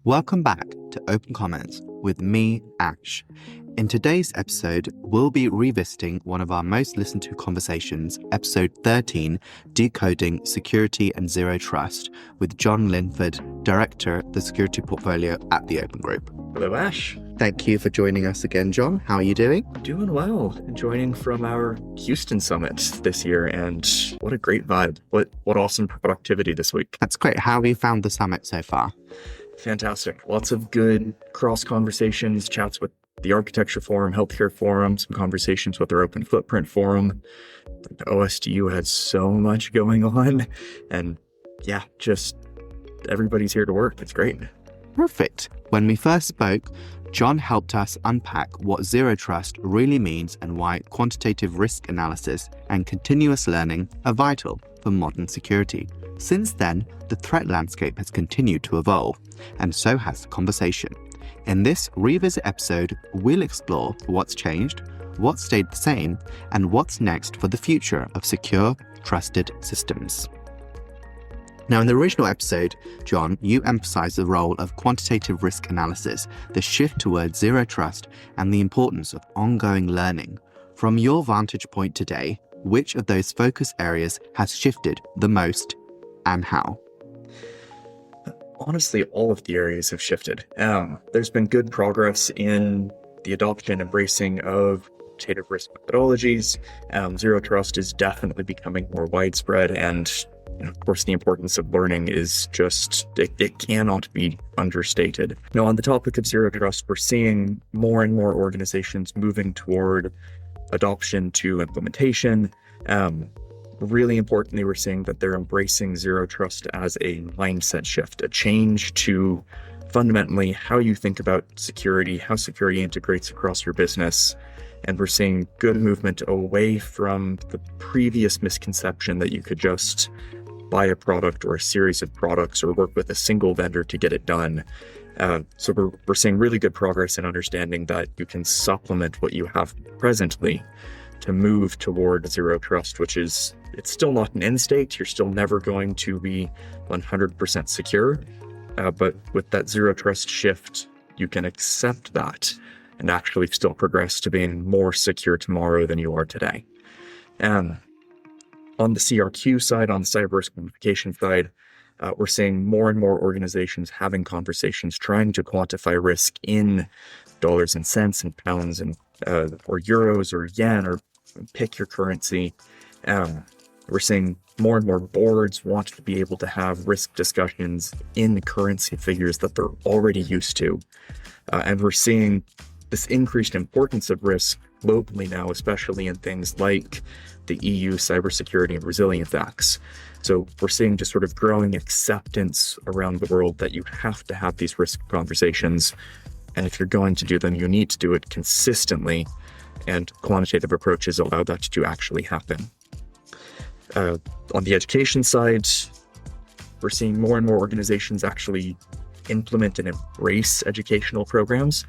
Welcome back to Open Comments with me, Ash. In today's episode, we'll be revisiting one of our most listened to conversations, episode 13, Decoding Security and Zero Trust, with John Linford, Director, the Security Portfolio at the Open Group. Hello, Ash. Thank you for joining us again, John. How are you doing? Doing well. Joining from our Houston summit this year, and what a great vibe. What awesome productivity this week. That's great. How have you found the summit so far? Fantastic. Lots of good cross conversations, chats with the architecture forum, healthcare forum, some conversations with our open footprint forum. The OSDU has so much going on, and yeah, just everybody's here to work. It's great. Perfect. When we first spoke, John helped us unpack what zero trust really means and why quantitative risk analysis and continuous learning are vital for modern security. Since then, the threat landscape has continued to evolve, and so has the conversation. In this revisit episode, we'll explore what's changed, what stayed the same, and what's next for the future of secure, trusted systems. Now, in the original episode, John, you emphasized the role of quantitative risk analysis, the shift towards zero trust, and the importance of ongoing learning. From your vantage point today, which of those focus areas has shifted the most and how? Honestly, all of the areas have shifted. There's been good progress in the adoption, embracing of quantitative risk methodologies. Zero trust is definitely becoming more widespread, and of course, the importance of learning is just, it cannot be understated. Now, on the topic of zero trust, we're seeing more and more organizations moving toward adoption to implementation. Really importantly, we're seeing that they're embracing zero trust as a mindset shift, a change to fundamentally how you think about security, how security integrates across your business. And we're seeing good movement away from the previous misconception that you could just buy a product or a series of products or work with a single vendor to get it done. So we're seeing really good progress in understanding that you can supplement what you have presently to move toward zero trust, which is, it's still not an end state. You're still never going to be 100% secure. But with that zero trust shift, you can accept that and actually still progress to being more secure tomorrow than you are today. On the CRQ side, on the cyber risk quantification side, we're seeing more and more organizations having conversations, trying to quantify risk in dollars and cents and pounds and or euros or yen, or pick your currency. We're seeing more and more boards want to be able to have risk discussions in currency figures that they're already used to. And we're seeing this increased importance of risk globally now, especially in things like the EU Cybersecurity and Resilience Acts. So we're seeing just sort of growing acceptance around the world that you have to have these risk conversations. And if you're going to do them, you need to do it consistently. And quantitative approaches allow that to actually happen. On the education side, we're seeing more and more organizations actually implement and embrace educational programs.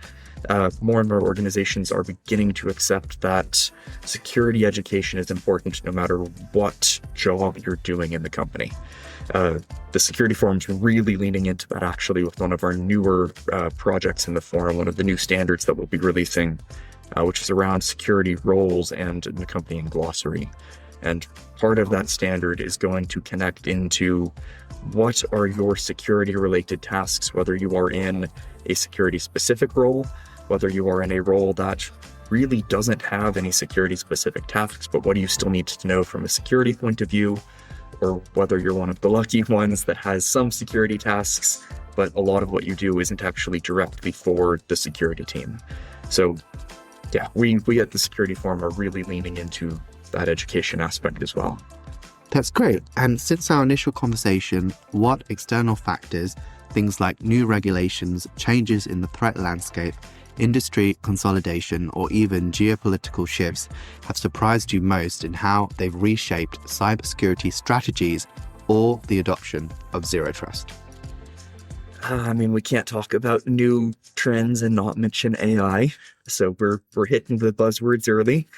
More and more organizations are beginning to accept that security education is important no matter what job you're doing in the company. The security forum's really leaning into that actually with one of our newer projects in the forum, one of the new standards that we'll be releasing, which is around security roles and an accompanying glossary. And part of that standard is going to connect into what are your security related tasks, whether you are in a security specific role, whether you are in a role that really doesn't have any security specific tasks, but what do you still need to know from a security point of view, or whether you're one of the lucky ones that has some security tasks, but a lot of what you do isn't actually directly for the security team. So yeah, we at the security forum are really leaning into that education aspect as well. That's great. And since our initial conversation, what external factors, things like new regulations, changes in the threat landscape, industry consolidation, or even geopolitical shifts have surprised you most in how they've reshaped cybersecurity strategies or the adoption of zero trust? We can't talk about new trends and not mention AI. So we're hitting the buzzwords early.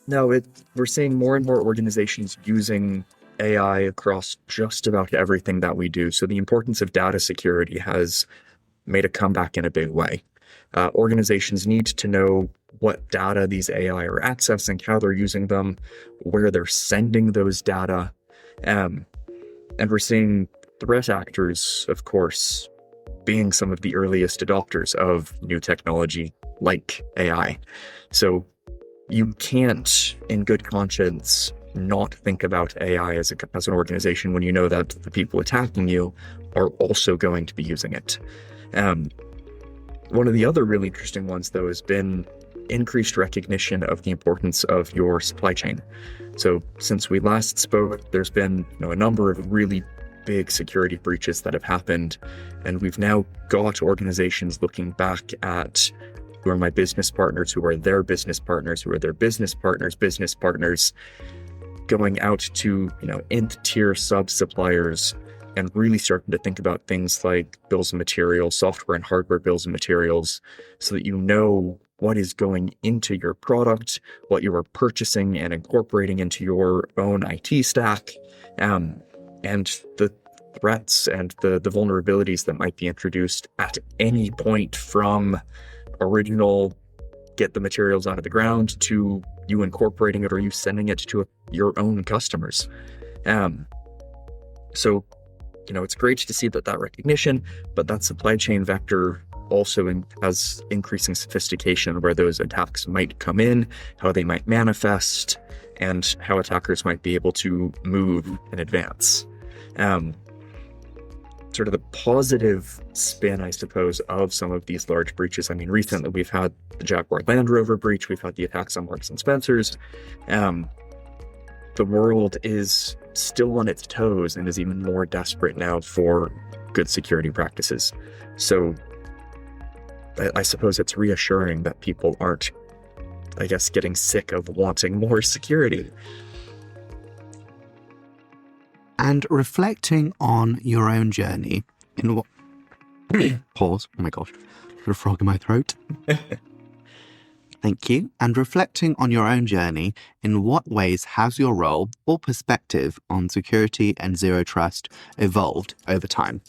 We're seeing more and more organizations using AI across just about everything that we do. So the importance of data security has made a comeback in a big way. Organizations need to know what data these AI are accessing, how they're using them, where they're sending those data. And we're seeing threat actors, of course, being some of the earliest adopters of new technology like AI. So you can't, in good conscience, not think about AI as an organization when you know that the people attacking you are also going to be using it. One of the other really interesting ones, though, has been increased recognition of the importance of your supply chain. So since we last spoke, there's been a number of really big security breaches that have happened, and we've now got organizations looking back at who are my business partners, who are their business partners, who are their business partners, going out to nth tier sub-suppliers and really starting to think about things like bills of materials, software and hardware bills of materials, so that you know what is going into your product, what you are purchasing and incorporating into your own IT stack, and the threats and the vulnerabilities that might be introduced at any point from original get the materials out of the ground to you incorporating it or you sending it to your own customers. So it's great to see that recognition, but that supply chain vector also has increasing sophistication where those attacks might come in, how they might manifest, and how attackers might be able to move and advance. Sort of the positive spin, I suppose, of some of these large breaches. I mean, recently we've had the Jaguar Land Rover breach, we've had the attacks on Marks and Spencer's. The world is still on its toes and is even more desperate now for good security practices. So I suppose it's reassuring that people aren't, getting sick of wanting more security. And reflecting on your own journey in what... Pause. Oh my gosh. Got a frog in my throat. Thank you. And reflecting on your own journey, in what ways has your role or perspective on security and zero trust evolved over time?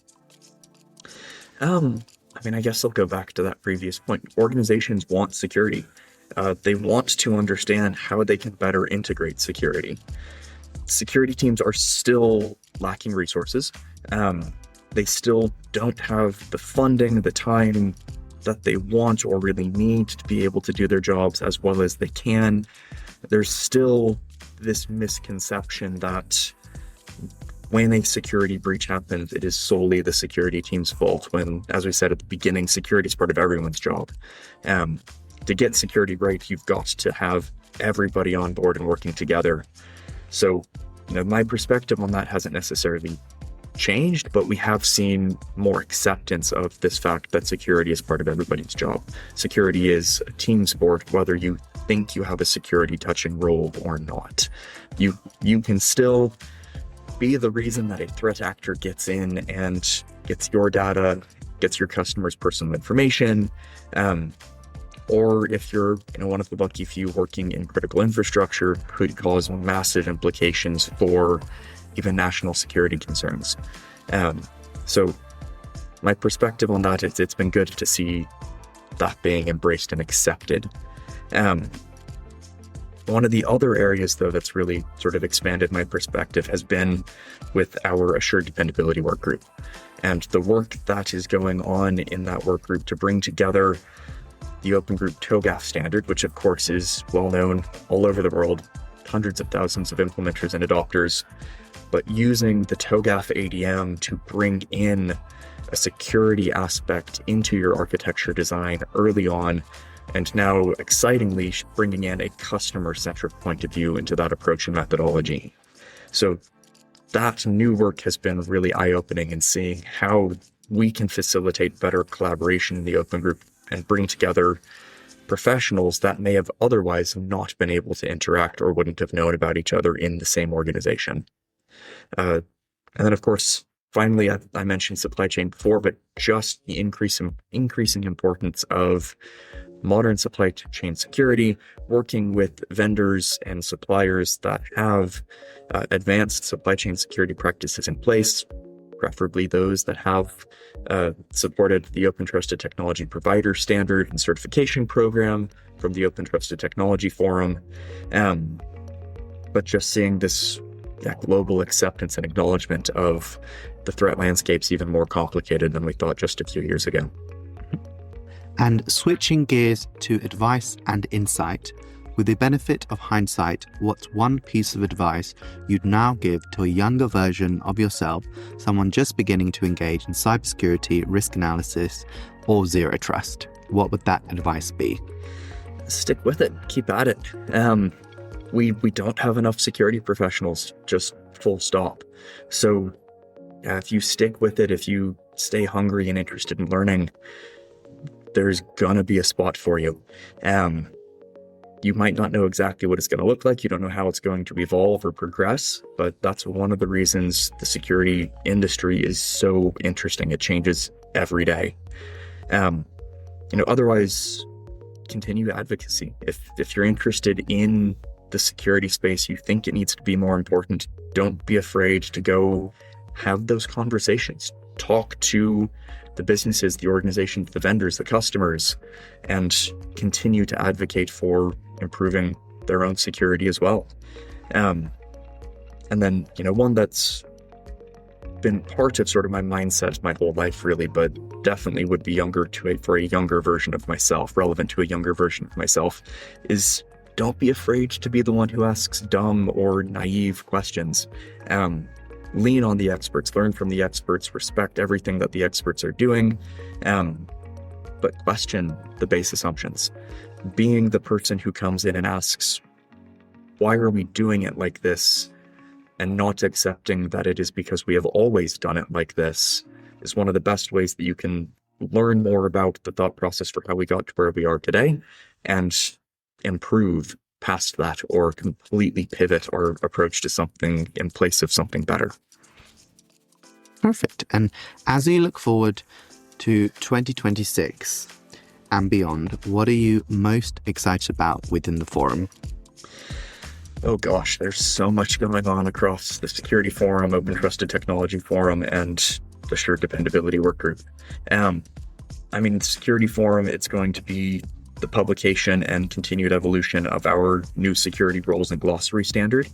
I guess I'll go back to that previous point. Organizations want security. They want to understand how they can better integrate security. Security teams are still lacking resources. They still don't have the funding, the time that they want or really need to be able to do their jobs as well as they can. There's still this misconception that when a security breach happens, it is solely the security team's fault, when, as we said at the beginning, security is part of everyone's job. To get security right, you've got to have everybody on board and working together. So, my perspective on that hasn't necessarily changed, but we have seen more acceptance of this fact that security is part of everybody's job. Security is a team sport, whether you think you have a security touching role or not. You can still be the reason that a threat actor gets in and gets your data, gets your customers' personal information, or if you're one of the lucky few working in critical infrastructure, could cause massive implications for even national security concerns. So my perspective on that is it's been good to see that being embraced and accepted. One of the other areas, though, that's really sort of expanded my perspective has been with our Assured Dependability work group, and the work that is going on in that work group to bring together the Open Group TOGAF standard, which of course is well known all over the world, hundreds of thousands of implementers and adopters, but using the TOGAF ADM to bring in a security aspect into your architecture design early on, and now excitingly bringing in a customer-centric point of view into that approach and methodology. So that new work has been really eye-opening in seeing how we can facilitate better collaboration in the Open Group and bring together professionals that may have otherwise not been able to interact or wouldn't have known about each other in the same organization. And then, of course, finally, I mentioned supply chain before, but just the increasing importance of modern supply chain security, working with vendors and suppliers that have advanced supply chain security practices in place, preferably those that have supported the Open Trusted Technology Provider Standard and Certification Program from the Open Trusted Technology Forum. But just seeing this global acceptance and acknowledgement of the threat landscape's even more complicated than we thought just a few years ago. And switching gears to advice and insight, with the benefit of hindsight, what's one piece of advice you'd now give to a younger version of yourself, someone just beginning to engage in cybersecurity, risk analysis, or zero trust? What would that advice be? Stick with it. Keep at it. We don't have enough security professionals, just full stop. So if you stick with it, if you stay hungry and interested in learning, there's gonna be a spot for you. You might not know exactly what it's going to look like. You don't know how it's going to evolve or progress, but that's one of the reasons the security industry is so interesting. It changes every day. Otherwise, continue advocacy. If you're interested in the security space, you think it needs to be more important, don't be afraid to go have those conversations. Talk to the businesses, the organizations, the vendors, the customers, and continue to advocate for improving their own security as well. And then, one that's been part of sort of my mindset my whole life, really, but definitely would be for a younger version of myself, relevant to a younger version of myself, is don't be afraid to be the one who asks dumb or naive questions. Lean on the experts, learn from the experts, respect everything that the experts are doing, but question the base assumptions. Being the person who comes in and asks, why are we doing it like this? And not accepting that it is because we have always done it like this is one of the best ways that you can learn more about the thought process for how we got to where we are today and improve past that or completely pivot our approach to something in place of something better. Perfect. And as you look forward to 2026 and beyond, what are you most excited about within the forum? Oh gosh, there's so much going on across the Security Forum, Open Trusted Technology Forum, and the Assured Dependability Workgroup. The Security Forum, it's going to be the publication and continued evolution of our new security roles and glossary standard.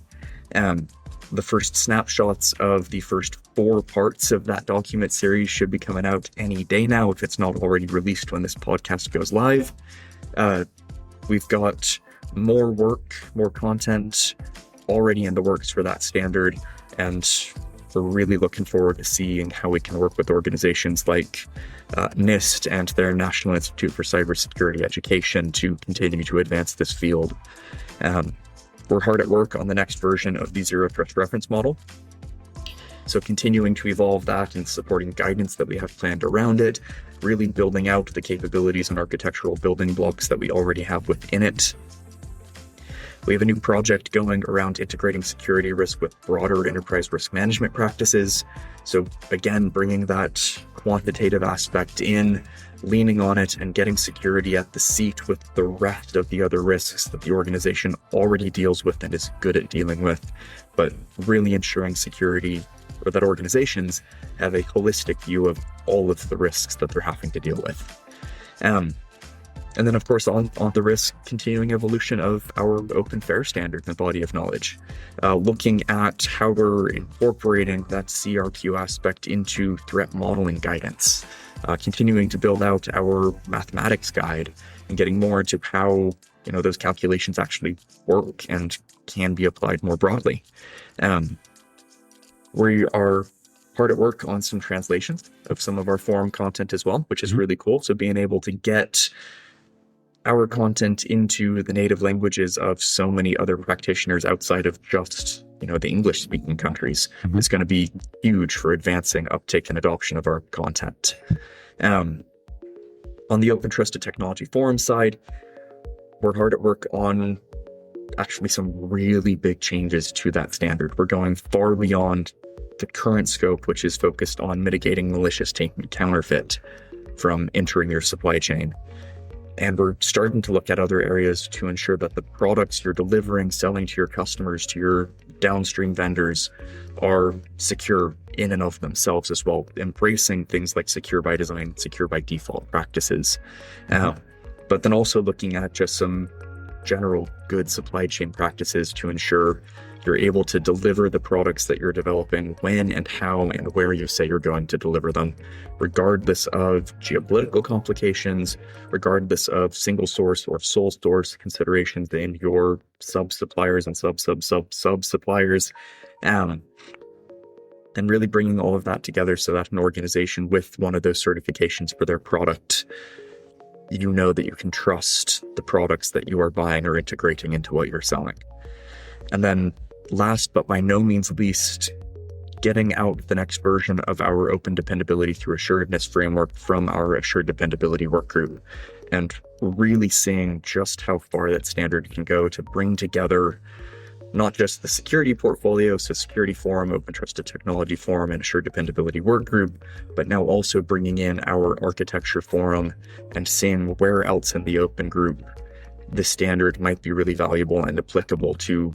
The first snapshots of the first 4 parts of that document series should be coming out any day now, if it's not already released when this podcast goes live. We've got more work, more content already in the works for that standard, and we're really looking forward to seeing how we can work with organizations like NIST and their National Institute for Cybersecurity Education to continue to advance this field. We're hard at work on the next version of the Zero Trust reference model. So continuing to evolve that and supporting guidance that we have planned around it, really building out the capabilities and architectural building blocks that we already have within it. We have a new project going around integrating security risk with broader enterprise risk management practices. So again, bringing that quantitative aspect in, leaning on it, and getting security at the seat with the rest of the other risks that the organization already deals with and is good at dealing with, but really ensuring security, or that organizations have a holistic view of all of the risks that they're having to deal with. And then, of course, on the risk, continuing evolution of our open FAIR standard and body of knowledge, looking at how we're incorporating that CRQ aspect into threat modeling guidance, continuing to build out our mathematics guide and getting more into how those calculations actually work and can be applied more broadly. We are hard at work on some translations of some of our forum content as well, which is really cool. So being able to get our content into the native languages of so many other practitioners outside of just, the English-speaking countries is going to be huge for advancing uptake and adoption of our content. On the Open Trusted Technology Forum side, we're hard at work on actually some really big changes to that standard. We're going far beyond the current scope, which is focused on mitigating malicious counterfeit from entering your supply chain. And we're starting to look at other areas to ensure that the products you're delivering, selling to your customers, to your downstream vendors, are secure in and of themselves as well, embracing things like secure by design, secure by default practices. But then also looking at just some general good supply chain practices to ensure you're able to deliver the products that you're developing when and how and where you say you're going to deliver them, regardless of geopolitical complications, regardless of single source or sole source considerations in your sub-suppliers and sub-suppliers. And really bringing all of that together so that an organization with one of those certifications for their product, you know that you can trust the products that you are buying or integrating into what you're selling. And then last but by no means least, getting out the next version of our open dependability through assuredness framework from our assured dependability work group, and really seeing just how far that standard can go to bring together not just the security portfolio, so Security Forum, Open Trusted Technology Forum, and Assured Dependability Work Group, but now also bringing in our Architecture Forum and seeing where else in the Open Group the standard might be really valuable and applicable to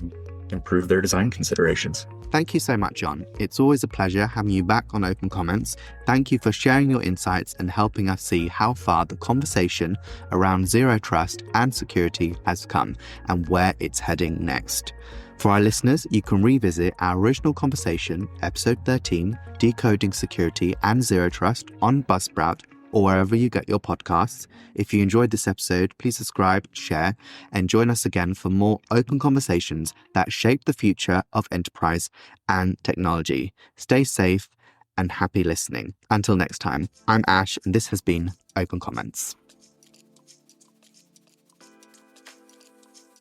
improve their design considerations. Thank you so much, John. It's always a pleasure having you back on Open Comments. Thank you for sharing your insights and helping us see how far the conversation around zero trust and security has come and where it's heading next. For our listeners, you can revisit our original conversation, episode 13, Decoding Security and Zero Trust, on Buzzsprout or wherever you get your podcasts. If you enjoyed this episode, please subscribe, share, and join us again for more open conversations that shape the future of enterprise and technology. Stay safe and happy listening. Until next time, I'm Ash, and this has been Open Comments.